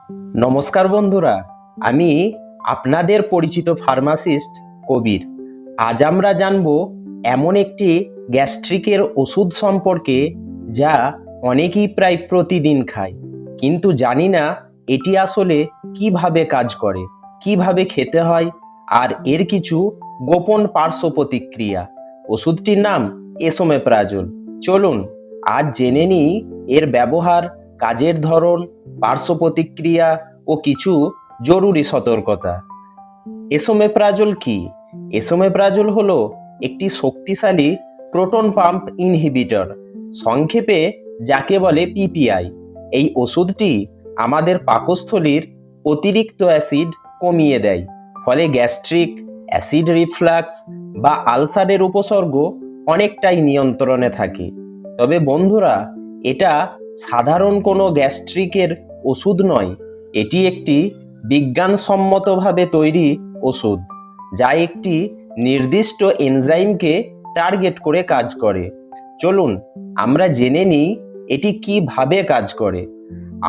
নমস্কার বন্ধুরা, আমি আপনাদের পরিচিত ফার্মাসিস্ট কবির। আজ আমরা জানব এমন একটি গ্যাস্ট্রিকের ওষুধ সম্পর্কে যা অনেকেই প্রায় প্রতিদিন খায়, কিন্তু জানি না এটি আসলে কিভাবে কাজ করে, কিভাবে খেতে হয়, আর এর কিছু গোপন পার্শ্ব প্রতিক্রিয়া। ওষুধটির নাম এসোমেপ্রাজোল। চলুন আজ জেনে নিই এর ব্যবহার, কাজের ধরন, পার্শ্ব প্রতিক্রিয়া ও কিছু জরুরি সতর্কতা। এসোমেপ্রাজোল কি? এসোমেপ্রাজোল হলো একটি শক্তিশালী প্রোটন পাম্প ইনহিবিটর, সংক্ষেপে যাকে বলে পিপিআই। এই ওষুধটি আমাদের পাকস্থলীর অতিরিক্ত অ্যাসিড কমিয়ে দেয়, ফলে গ্যাস্ট্রিক, অ্যাসিড রিফ্লাক্স বা আলসারের উপসর্গ অনেকটাই নিয়ন্ত্রণে থাকে। তবে বন্ধুরা, এটা সাধারণ কোনো গ্যাস্ট্রিকের ওষুধ নয়। এটি একটি বিজ্ঞানসম্মতভাবে তৈরি ওষুধ, যা একটি নির্দিষ্ট এনজাইমকে টার্গেট করে কাজ করে। চলুন আমরা জেনে নিই এটি কিভাবে কাজ করে।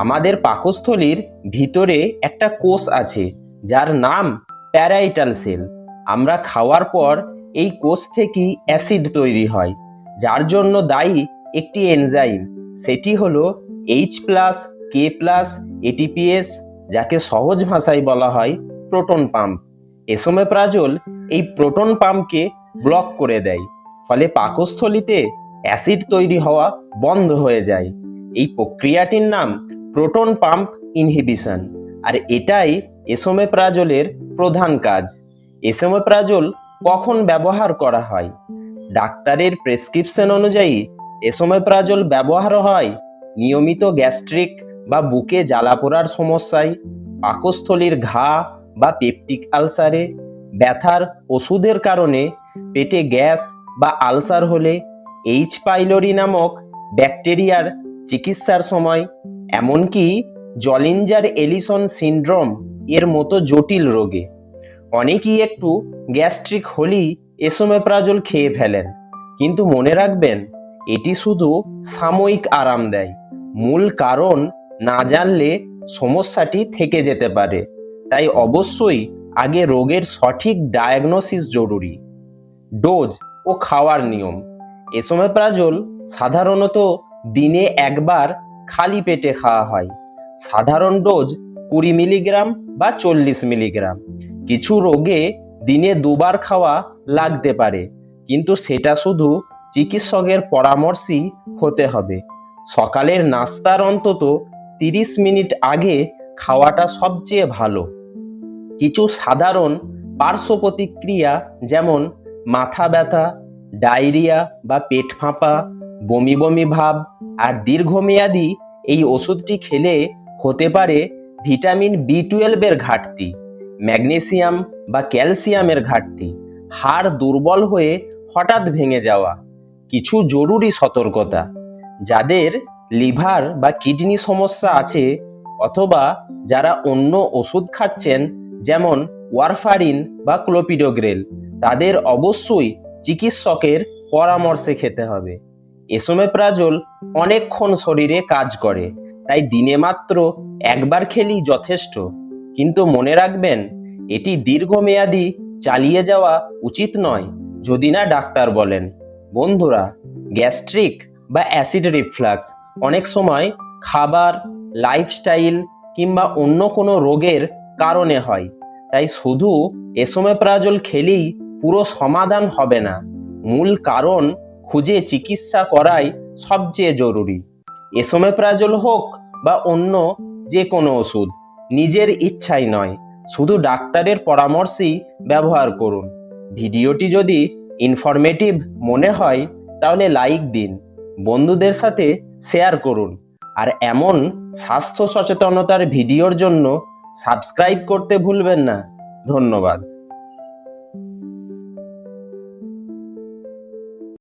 আমাদের পাকস্থলীর ভিতরে একটা কোষ আছে যার নাম প্যারাইটাল সেল। আমরা খাওয়ার পর এই কোষ থেকেই অ্যাসিড তৈরি হয়, যার জন্য দায়ী একটি এনজাইম। সেটি হলো H+K+ ATPase, যাকে সহজ ভাষায় বলা হয় প্রোটন পাম্প। এসোমেপ্রাজোল এই প্রোটন পাম্পকে ব্লক করে দেয়, ফলে পাকস্থলীতে অ্যাসিড তৈরি হওয়া বন্ধ হয়ে যায়। এই প্রক্রিয়াটির নাম প্রোটন পাম্প ইনহিবিশন, আর এটাই এসোমেপ্রাজোলের প্রধান কাজ। এসোমেপ্রাজোল কখন ব্যবহার করা হয়? ডাক্তারের প্রেসক্রিপশন অনুযায়ী এসোমেপ্রাজোল ব্যবহার হয় নিয়মিত গ্যাস্ট্রিক বা বুকে জ্বালা পোড়ার সমস্যায়, পাকস্থলীর ঘা বা পেপটিক আলসারে, ব্যথার ওষুধের কারণে পেটে গ্যাস বা আলসার হলে, এইচ পাইলোরি নামক ব্যাকটেরিয়ার চিকিৎসার সময়, এমনকি জলিঞ্জার এলিসন সিনড্রোম এর মতো জটিল রোগে। অনেকেই একটু গ্যাস্ট্রিক হলেই এসোমেপ্রাজোল খেয়ে ফেলেন, কিন্তু মনে রাখবেন এটি শুধু সাময়িক আরাম দেয়। মূল কারণ না জানলে সমস্যাটি থেকে যেতে পারে। তাই অবশ্যই আগে রোগের সঠিক ডায়াগনোসিস জরুরি। ডোজ ও খাওয়ার নিয়ম। এসোমেপ্রাজোল সাধারণত দিনে একবার খালি পেটে খাওয়া হয়। সাধারণ ডোজ 20 মিলিগ্রাম বা 40 মিলিগ্রাম। কিছু রোগে দিনে দুবার খাওয়া লাগতে পারে, কিন্তু সেটা শুধু চিকিৎসকের পরামর্শই হতে হবে। সকালের নাস্তার অন্তত 30 মিনিট আগে খাওয়াটা সবচেয়ে ভালো। কিছু সাধারণ পার্শ্ব প্রতিক্রিয়া, যেমন মাথা ব্যথা, ডায়রিয়া বা পেট ফাঁপা, বমি বমি ভাব, আর দীর্ঘমেয়াদী এই ওষুধটি খেলে হতে পারে ভিটামিন B12 এর ঘাটতি, ম্যাগনেসিয়াম বা ক্যালসিয়ামের ঘাটতি, হাড় দুর্বল হয়ে হঠাৎ ভেঙে যাওয়া। কিছু জরুরি সতর্কতা: যাদের লিভার বা কিডনি সমস্যা আছে, অথবা যারা অন্য ওষুধ খাচ্ছেন যেমন ওয়ারফারিন বা ক্লোপিডোগ্রেল, তাদের অবশ্যই চিকিৎসকের পরামর্শে খেতে হবে। এসোমেপ্রাজোল অনেকক্ষণ শরীরে কাজ করে, তাই দিনে মাত্র একবার খেলেই যথেষ্ট। কিন্তু মনে রাখবেন, এটি দীর্ঘমেয়াদী চালিয়ে যাওয়া উচিত নয় যদি না ডাক্তার বলেন। বন্ধুরা, গ্যাস্ট্রিক বা অ্যাসিড রিফ্লাক্স অনেক সময় খাবার, লাইফস্টাইল কিংবা অন্য কোনো রোগের কারণে হয়। তাই শুধু এসোমেপ্রাজোল খেলেই পুরো সমাধান হবে না। মূল কারণ খুঁজে চিকিৎসা করাই সবচেয়ে জরুরি। এসোমেপ্রাজোল হোক বা অন্য যে কোনো ওষুধ, নিজের ইচ্ছায় নয়, শুধু ডাক্তারের পরামর্শেই ব্যবহার করুন। ভিডিওটি যদি ইনফরমেটিভ মনে হয় তাহলে লাইক দিন, বন্ধুদের সাথে শেয়ার করুন, আর এমন স্বাস্থ্য সচেতনতার ভিডিওর জন্য সাবস্ক্রাইব করতে ভুলবেন না। ধন্যবাদ।